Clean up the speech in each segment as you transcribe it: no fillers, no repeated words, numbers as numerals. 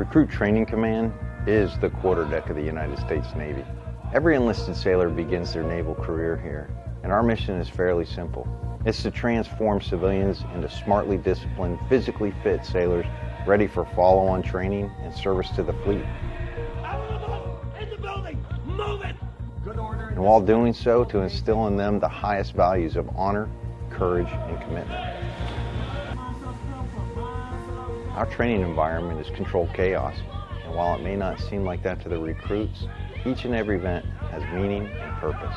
Recruit Training Command is the quarterdeck of the United States Navy. Every enlisted sailor begins their naval career here, and our mission is fairly simple. It's to transform civilians into smartly disciplined, physically fit sailors ready for follow-on training and service to the fleet. In the building! Move it! Good order. And while doing so, to instill in them the highest values of honor, courage, and commitment. Our training environment is controlled chaos, and while it may not seem like that to the recruits, each and every event has meaning and purpose.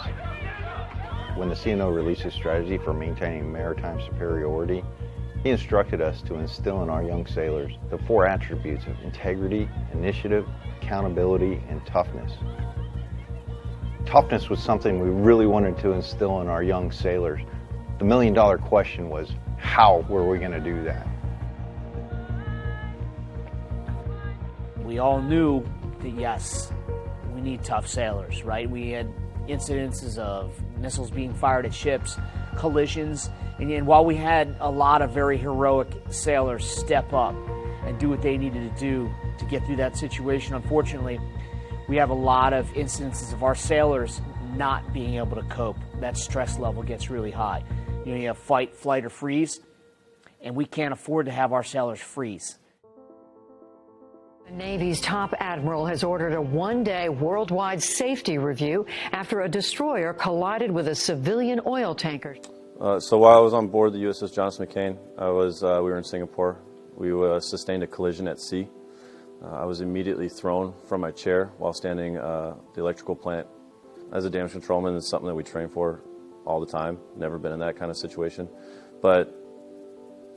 When the CNO released his strategy for maintaining maritime superiority, he instructed us to instill in our young sailors the 4 attributes of integrity, initiative, accountability, and toughness. Toughness was something we really wanted to instill in our young sailors. The million-dollar question was, how were we going to do that? We all knew that, yes, we need tough sailors, right? We had incidences of missiles being fired at ships, collisions, and while we had a lot of very heroic sailors step up and do what they needed to do to get through that situation, unfortunately, we have a lot of incidences of our sailors not being able to cope. That stress level gets really high. You know, you have fight, flight, or freeze, and we can't afford to have our sailors freeze. The Navy's top admiral has ordered a one-day worldwide safety review after a destroyer collided with a civilian oil tanker. So while I was on board the USS Johnson McCain, we were in Singapore. We sustained a collision at sea. I was immediately thrown from my chair while standing the electrical plant. As a damage controlman, it's something that we train for all the time. Never been in that kind of situation, but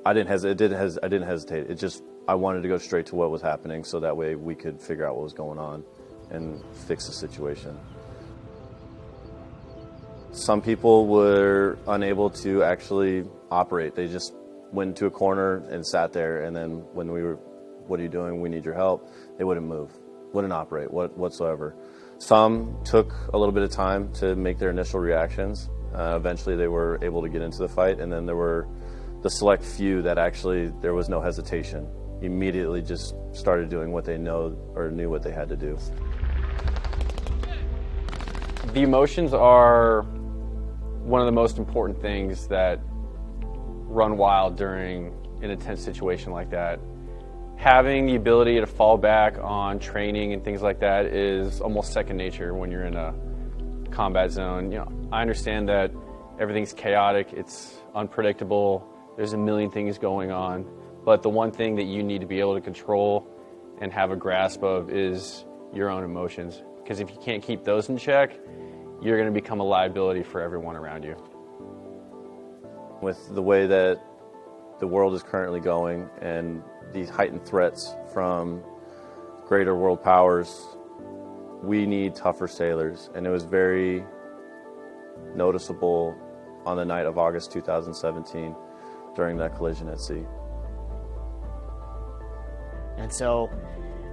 I didn't hesitate. I wanted to go straight to what was happening so that way we could figure out what was going on and fix the situation. Some people were unable to actually operate. They just went to a corner and sat there, and then when we were, what are you doing? We need your help. They wouldn't move, wouldn't operate whatsoever. Some took a little bit of time to make their initial reactions. Eventually they were able to get into the fight, and then there were the select few that actually there was no hesitation. Immediately just started doing what they knew what they had to do. The emotions are one of the most important things that run wild during an intense situation like that. Having the ability to fall back on training and things like that is almost second nature when you're in a combat zone. You know, I understand that everything's chaotic, it's unpredictable, there's a million things going on. But the one thing that you need to be able to control and have a grasp of is your own emotions. Because if you can't keep those in check, you're going to become a liability for everyone around you. With the way that the world is currently going and these heightened threats from greater world powers, we need tougher sailors. And it was very noticeable on the night of August 2017 during that collision at sea. And so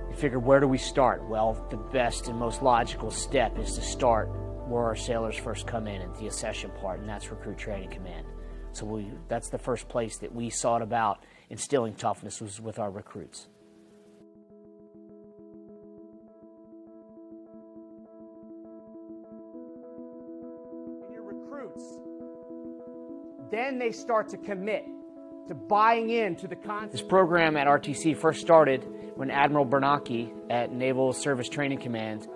we figured, where do we start? Well, the best and most logical step is to start where our sailors first come in at the accession part, and that's Recruit Training Command. So that's the first place that we sought about instilling toughness, was with our recruits. And your recruits, then they start to commit to buying into the concept. This program at RTC first started when Admiral Bernanke at Naval Service Training Command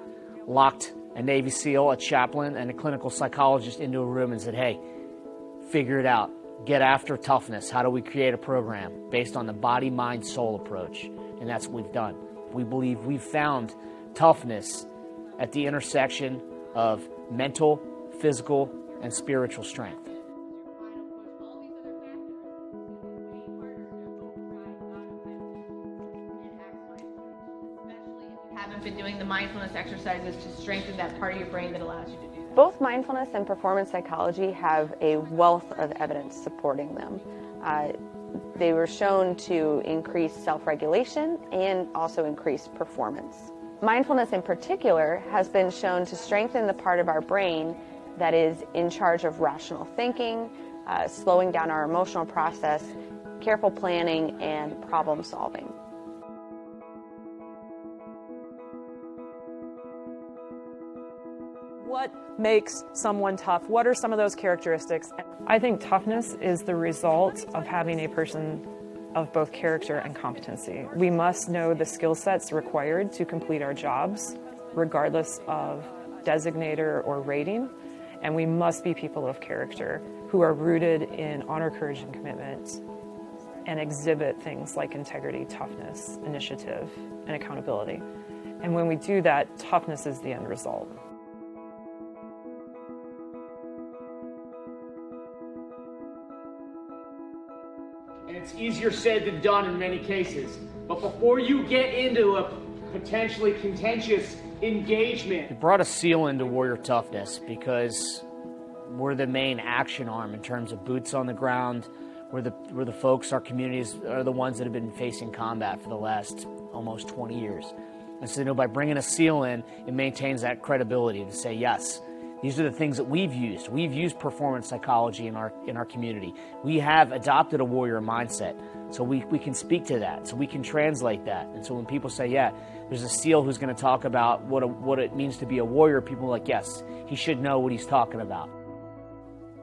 locked a Navy SEAL, a chaplain, and a clinical psychologist into a room and said, hey, figure it out. Get after toughness. How do we create a program based on the body, mind, soul approach? And that's what we've done. We believe we've found toughness at the intersection of mental, physical, and spiritual strength. Haven't been doing the mindfulness exercises to strengthen that part of your brain that allows you to do that. Both mindfulness and performance psychology have a wealth of evidence supporting them. They were shown to increase self-regulation and also increase performance. Mindfulness in particular has been shown to strengthen the part of our brain that is in charge of rational thinking, slowing down our emotional process, careful planning, and problem solving. What makes someone tough? What are some of those characteristics? I think toughness is the result of having a person of both character and competency. We must know the skill sets required to complete our jobs, regardless of designator or rating, and we must be people of character who are rooted in honor, courage, and commitment, and exhibit things like integrity, toughness, initiative, and accountability. And when we do that, toughness is the end result. And it's easier said than done in many cases. But before you get into a potentially contentious engagement. We brought a SEAL into Warrior Toughness because we're the main action arm in terms of boots on the ground. We're the folks, our communities are the ones that have been facing combat for the last almost 20 years. And so, by bringing a SEAL in, it maintains that credibility to say, yes, these are the things that we've used. We've used performance psychology in our community. We have adopted a warrior mindset. So we can speak to that. So we can translate that. And so when people say, yeah, there's a SEAL who's going to talk about what it means to be a warrior, people are like, yes, he should know what he's talking about.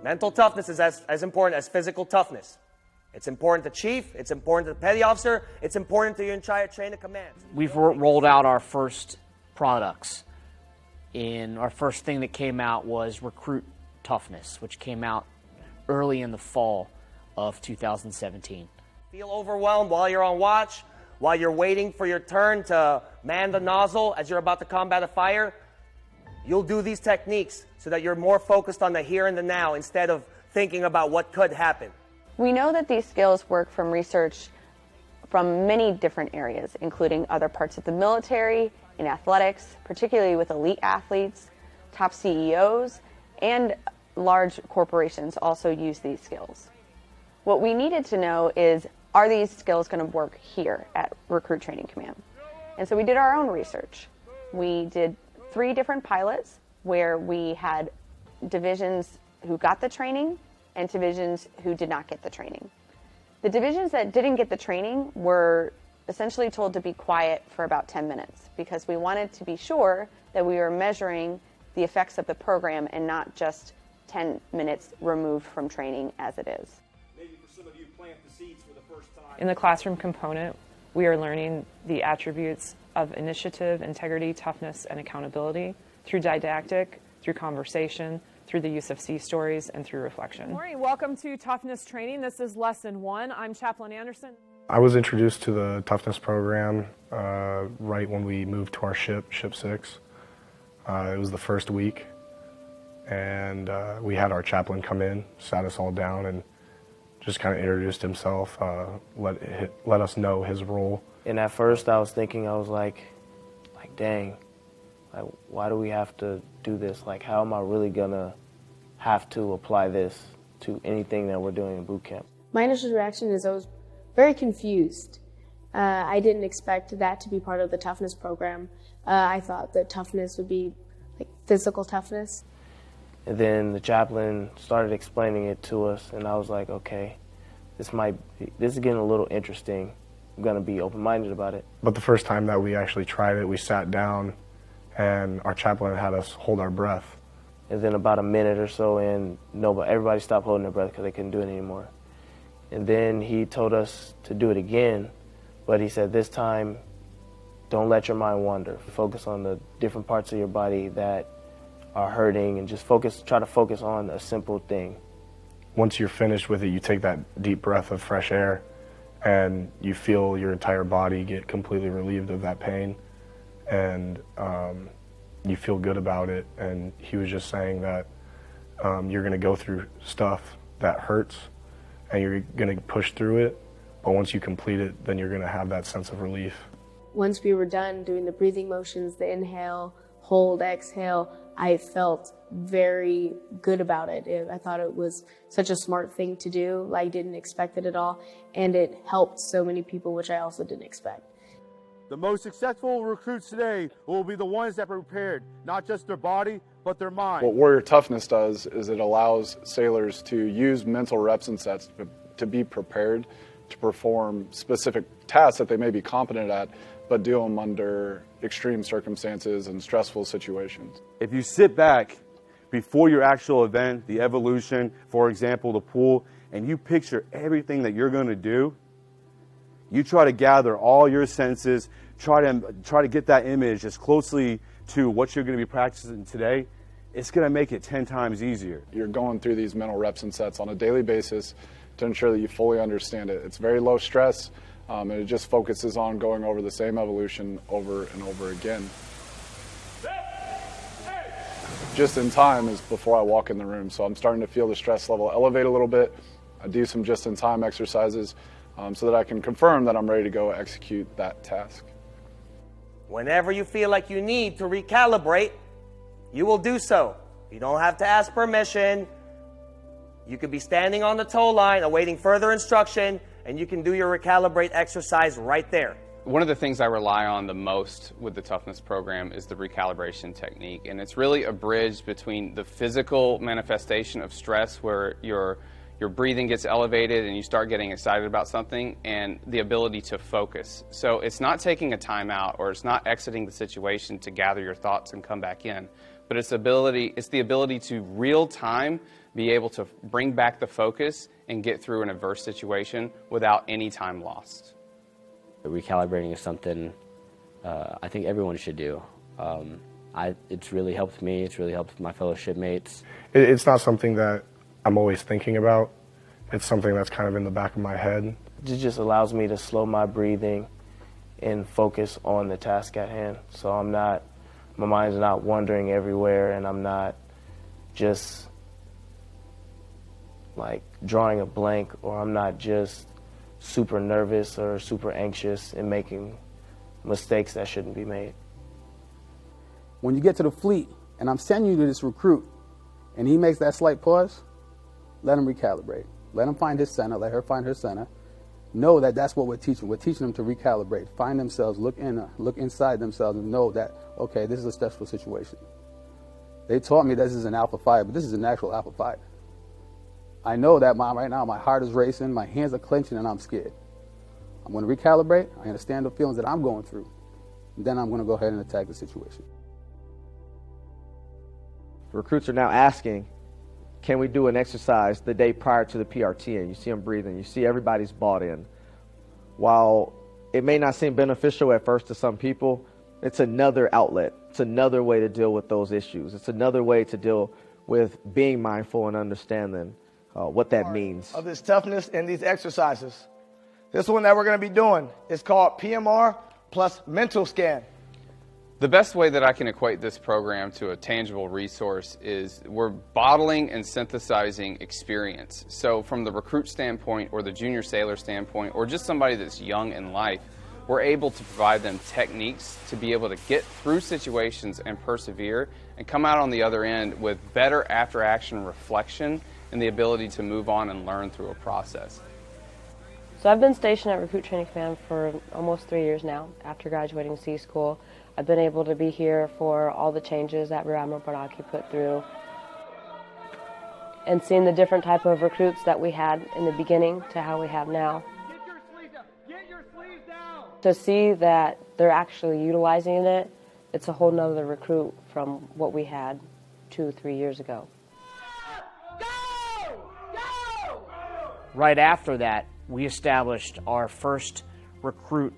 Mental toughness is as important as physical toughness. It's important to chief, it's important to the petty officer, it's important to your entire chain of command. We've rolled out our first products. Our first thing that came out was Recruit Toughness, which came out early in the fall of 2017. Feel overwhelmed while you're on watch, while you're waiting for your turn to man the nozzle as you're about to combat a fire, you'll do these techniques so that you're more focused on the here and the now instead of thinking about what could happen. We know that these skills work from research from many different areas, including other parts of the military, in athletics, particularly with elite athletes, top CEOs, and large corporations also use these skills. What we needed to know is, are these skills going to work here at Recruit Training Command? And so we did our own research. We did 3 different pilots where we had divisions who got the training and divisions who did not get the training. The divisions that didn't get the training were essentially told to be quiet for about 10 minutes because we wanted to be sure that we were measuring the effects of the program and not just 10 minutes removed from training as it is. Maybe for some of you, plant the seeds for the first time. In the classroom component, we are learning the attributes of initiative, integrity, toughness, and accountability through didactic, through conversation, through the use of C-stories, and through reflection. Good morning, welcome to Toughness Training. This is Lesson 1. I'm Chaplain Anderson. I was introduced to the Toughness program right when we moved to our ship 6. It was the first week, and we had our chaplain come in, sat us all down, and just kind of introduced himself, let us know his role. And at first I was thinking, I was like dang, like, why do we have to do this? Like, how am I really gonna have to apply this to anything that we're doing in boot camp? My initial reaction is I was very confused. I didn't expect that to be part of the toughness program. I thought that toughness would be like physical toughness. And then the chaplain started explaining it to us, and I was like, okay, this is getting a little interesting. I'm gonna be open-minded about it. But the first time that we actually tried it, we sat down, and our chaplain had us hold our breath. And then about a minute or so in, everybody stopped holding their breath because they couldn't do it anymore. And then he told us to do it again, but he said this time, don't let your mind wander. Focus on the different parts of your body that are hurting, and just try to focus on a simple thing. Once you're finished with it, you take that deep breath of fresh air, and you feel your entire body get completely relieved of that pain, and you feel good about it. And he was just saying that you're going to go through stuff that hurts, and you're going to push through it, but once you complete it, then you're going to have that sense of relief. Once we were done doing the breathing motions, the inhale, hold, exhale, I felt very good about it. I thought it was such a smart thing to do. I didn't expect it at all, and it helped so many people, which I also didn't expect. The most successful recruits today will be the ones that prepared, not just their body, but their mind. What Warrior Toughness does is it allows sailors to use mental reps and sets to be prepared to perform specific tasks that they may be competent at, but do them under extreme circumstances and stressful situations. If you sit back before your actual event, the evolution, for example, the pool, and you picture everything that you're going to do, you try to gather all your senses, try to get that image as closely to what you're going to be practicing today, it's going to make it 10 times easier. You're going through these mental reps and sets on a daily basis to ensure that you fully understand it. It's very low stress, and it just focuses on going over the same evolution over and over again. Just in time is before I walk in the room, so I'm starting to feel the stress level elevate a little bit. I do some just-in-time exercises so that I can confirm that I'm ready to go execute that task. Whenever you feel like you need to recalibrate, you will do so. You don't have to ask permission. You could be standing on the tow line awaiting further instruction, and you can do your recalibrate exercise right there. One of the things I rely on the most with the Toughness program is the recalibration technique, and it's really a bridge between the physical manifestation of stress where your breathing gets elevated and you start getting excited about something, and the ability to focus. So it's not taking a time out, or it's not exiting the situation to gather your thoughts and come back in, but it's the ability to real time be able to bring back the focus and get through an adverse situation without any time lost. Recalibrating is something I think everyone should do. It's really helped me. It's really helped my fellow shipmates. It's not something that I'm always thinking about. It's something that's kind of in the back of my head. It just allows me to slow my breathing and focus on the task at hand. So my mind's not wandering everywhere, and I'm not just like drawing a blank, or I'm not just super nervous or super anxious and making mistakes that shouldn't be made. When you get to the fleet and I'm sending you to this recruit and he makes that slight pause, let him recalibrate. Let him find his center, let her find her center. Know that that's what we're teaching. We're teaching them to recalibrate, find themselves, look inside themselves and know that, okay, this is a stressful situation. They taught me this is an alpha fire, but this is an actual alpha fire. I know that right now my heart is racing, my hands are clenching, and I'm scared. I'm going to recalibrate. I understand the feelings that I'm going through. And then I'm going to go ahead and attack the situation. Recruits are now asking, can we do an exercise the day prior to the PRT? And you see them breathing. You see everybody's bought in. While it may not seem beneficial at first to some people, it's another outlet. It's another way to deal with those issues. It's another way to deal with being mindful and understanding what that means. Of this toughness and these exercises. This one that we're going to be doing is called PMR plus mental scan. The best way that I can equate this program to a tangible resource is we're bottling and synthesizing experience. So from the recruit standpoint, or the junior sailor standpoint, or just somebody that's young in life, we're able to provide them techniques to be able to get through situations and persevere and come out on the other end with better after-action reflection and the ability to move on and learn through a process. So I've been stationed at Recruit Training Command for almost 3 years now after graduating Sea School. I've been able to be here for all the changes that Rear Admiral Bernanke put through, and seeing the different type of recruits that we had in the beginning to how we have now. To see that they're actually utilizing it, it's a whole nother recruit from what we had 2-3 years ago. Right after that, we established our first recruit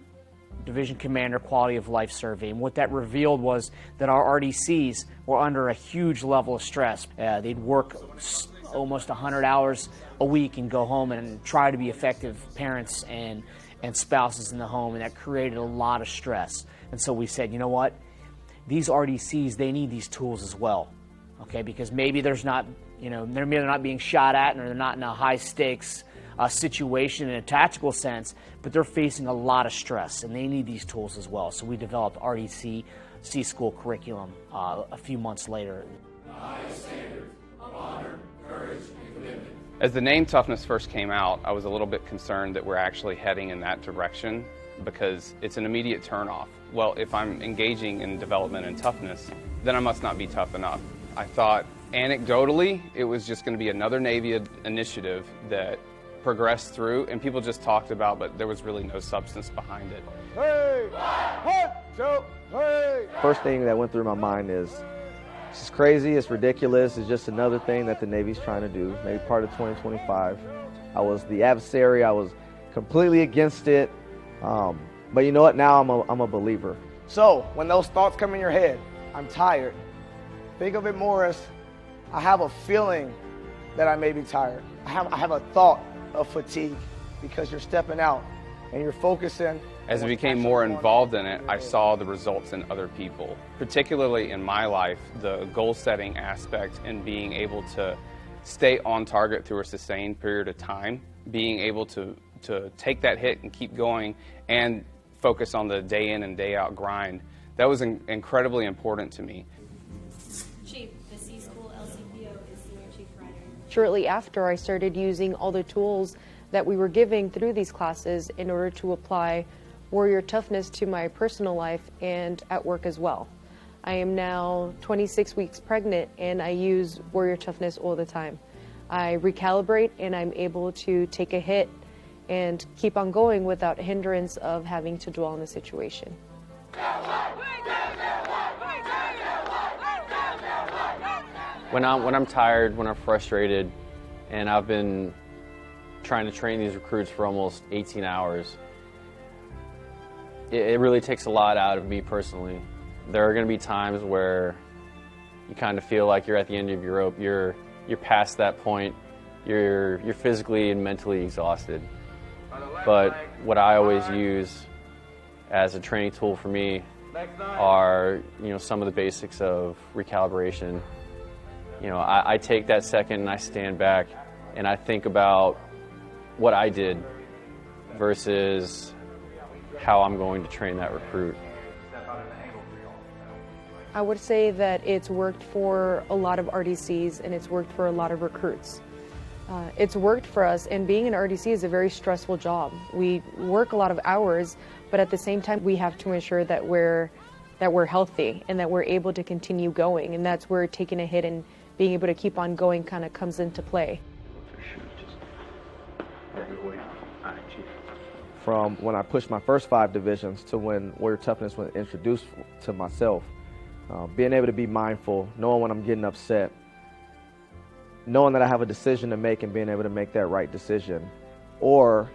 division commander quality of life survey, and what that revealed was that our RDCs were under a huge level of stress. They'd work almost 100 hours a week and go home and try to be effective parents and spouses in the home, and that created a lot of stress. And so we said, you know what, these RDCs, they need these tools as well, okay, because maybe there's not, they're not being shot at, and they're not in a high stakes situation in a tactical sense, but they're facing a lot of stress, and they need these tools as well. So we developed RTC Sea School curriculum a few months later. The highest standards of honor, courage, and commitment. As the name Toughness first came out, I was a little bit concerned that we're actually heading in that direction, because it's an immediate turnoff. Well, if I'm engaging in development and toughness, then I must not be tough enough. I thought anecdotally it was just going to be another Navy initiative that progressed through, and people just talked about, but there was really no substance behind it. Hey, 1, 2, 3. First thing that went through my mind is, this is crazy, it's ridiculous, it's just another thing that the Navy's trying to do, maybe part of 2025. I was the adversary, I was completely against it, but you know what, now I'm a believer. So, when those thoughts come in your head, I'm tired, think of it more as, I have a feeling that I may be tired. I have a thought of fatigue because you're stepping out and you're focusing. As I became more involved in it, I saw the results in other people. Particularly in my life, the goal-setting aspect and being able to stay on target through a sustained period of time, being able to take that hit and keep going and focus on the day in and day out grind, that was incredibly important to me. Chief, the C-School LCPO is Senior Chief Rider. Shortly after, I started using all the tools that we were giving through these classes in order to apply Warrior Toughness to my personal life and at work as well. I am now 26 weeks pregnant and I use Warrior Toughness all the time. I recalibrate and I'm able to take a hit and keep on going without hindrance of having to dwell on the situation. When I'm tired, when I'm frustrated, and I've been trying to train these recruits for almost 18 hours, it really takes a lot out of me personally. There are going to be times where you kind of feel like you're at the end of your rope. You're past that point. You're physically and mentally exhausted. But what I always use as a training tool for me are, some of the basics of recalibration. I take that second and I stand back and I think about what I did versus how I'm going to train that recruit. I would say that it's worked for a lot of RTCs and it's worked for a lot of recruits. It's worked for us, and being an RTC is a very stressful job. We work a lot of hours, but at the same time we have to ensure that we're healthy and that we're able to continue going, and that's where taking a hit and being able to keep on going kind of comes into play. From when I pushed my first 5 divisions to when Warrior Toughness was introduced to myself, being able to be mindful, knowing when I'm getting upset, knowing that I have a decision to make and being able to make that right decision. Or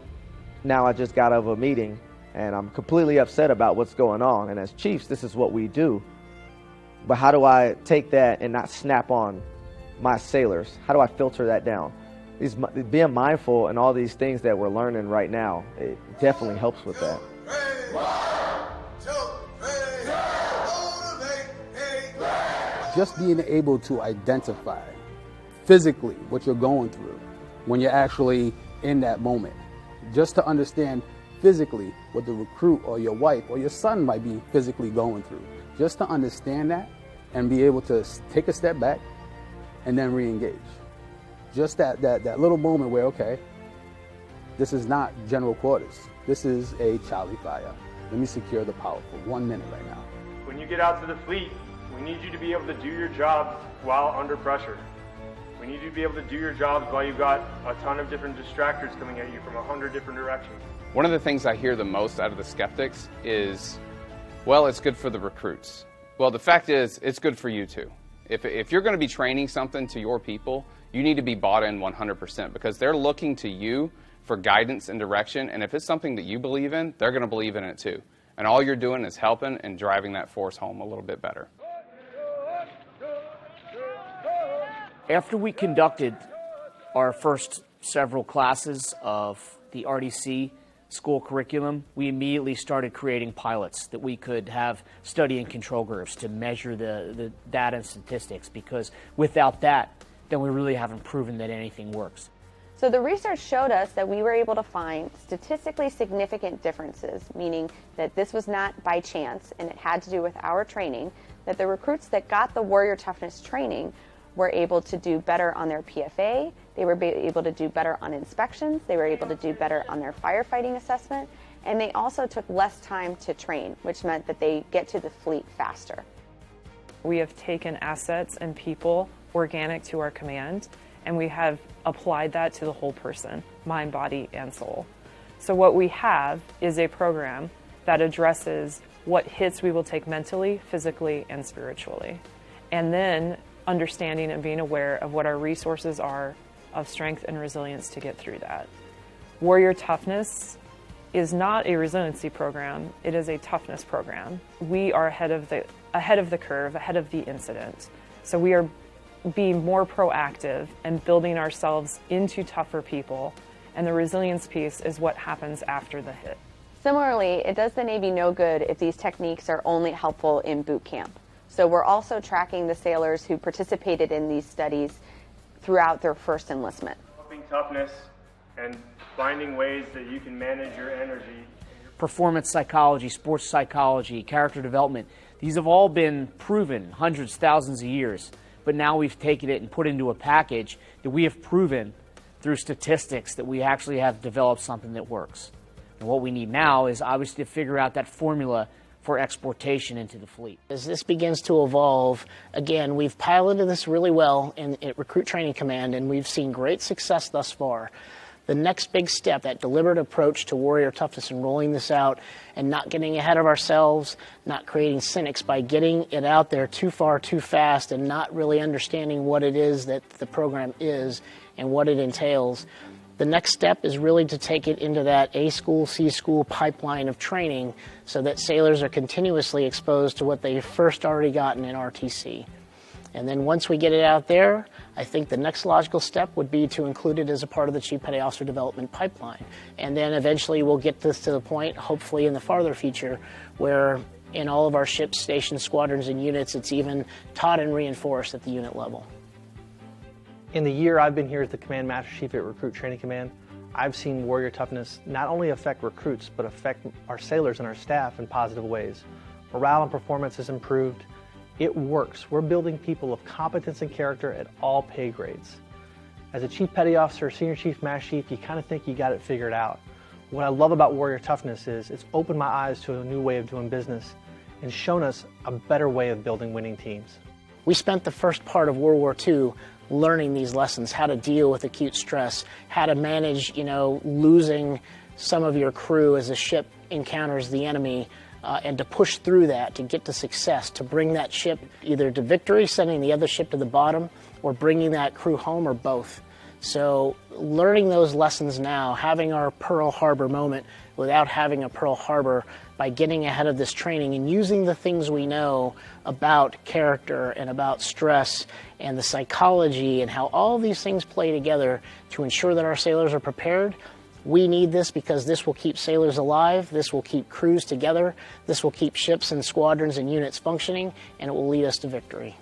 now I just got out of a meeting and I'm completely upset about what's going on, and as chiefs this is what we do, but how do I take that and not snap on my sailors? How do I filter that down? Being mindful and all these things that we're learning right now, it definitely helps with that. Just being able to identify physically what you're going through when you're actually in that moment. Just to understand physically what the recruit or your wife or your son might be physically going through. Just to understand that and be able to take a step back and then re-engage. Just that little moment where, okay, this is not general quarters. This is a Charlie fire. Let me secure the power for 1 minute right now. When you get out to the fleet, we need you to be able to do your job while under pressure. We need you to be able to do your jobs while you've got a ton of different distractors coming at you from 100 different directions. One of the things I hear the most out of the skeptics is, well, it's good for the recruits. Well, the fact is, it's good for you too. If you're going to be training something to your people, you need to be bought in 100% because they're looking to you for guidance and direction, and if it's something that you believe in, they're going to believe in it too. And all you're doing is helping and driving that force home a little bit better. After we conducted our first several classes of the RTC school curriculum, we immediately started creating pilots that we could have study and control groups to measure the data and statistics, because without that, then we really haven't proven that anything works. So the research showed us that we were able to find statistically significant differences, meaning that this was not by chance and it had to do with our training, that the recruits that got the Warrior Toughness training were able to do better on their PFA, they were able to do better on inspections, they were able to do better on their firefighting assessment, and they also took less time to train, which meant that they get to the fleet faster. We have taken assets and people organic to our command and we have applied that to the whole person, mind, body, and soul. So what we have is a program that addresses what hits we will take mentally, physically, and spiritually. And then understanding and being aware of what our resources are of strength and resilience to get through that. Warrior Toughness is not a resiliency program, it is a toughness program. We are ahead of the curve, ahead of the incident. So we are being more proactive and building ourselves into tougher people, and the resilience piece is what happens after the hit. Similarly, it does the Navy no good if these techniques are only helpful in boot camp. So we're also tracking the sailors who participated in these studies throughout their first enlistment. Developing toughness and finding ways that you can manage your energy. Performance psychology, sports psychology, character development, these have all been proven hundreds, thousands of years. But now we've taken it and put it into a package that we have proven through statistics that we actually have developed something that works. And what we need now is obviously to figure out that formula for exportation into the fleet. As this begins to evolve, again, we've piloted this really well at Recruit Training Command, and we've seen great success thus far. The next big step, that deliberate approach to Warrior Toughness and rolling this out and not getting ahead of ourselves, not creating cynics by getting it out there too far, too fast, and not really understanding what it is that the program is and what it entails. The next step is really to take it into that A school, C school pipeline of training so that sailors are continuously exposed to what they've first already gotten in RTC. And then once we get it out there, I think the next logical step would be to include it as a part of the Chief Petty Officer Development pipeline. And then eventually we'll get this to the point, hopefully in the farther future, where in all of our ships, stations, squadrons, and units, it's even taught and reinforced at the unit level. In the year I've been here as the Command Master Chief at Recruit Training Command, I've seen Warrior Toughness not only affect recruits, but affect our sailors and our staff in positive ways. Morale and performance has improved. It works. We're building people of competence and character at all pay grades. As a Chief Petty Officer, Senior Chief, Master Chief, you kind of think you got it figured out. What I love about Warrior Toughness is it's opened my eyes to a new way of doing business and shown us a better way of building winning teams. We spent the first part of World War II learning these lessons, how to deal with acute stress, how to manage, losing some of your crew as a ship encounters the enemy, and to push through that, to get to success, to bring that ship either to victory, sending the other ship to the bottom, or bringing that crew home, or both. So learning those lessons now, having our Pearl Harbor moment without having a Pearl Harbor, by getting ahead of this training and using the things we know about character and about stress and the psychology and how all these things play together to ensure that our sailors are prepared. We need this because this will keep sailors alive, this will keep crews together, this will keep ships and squadrons and units functioning, and it will lead us to victory.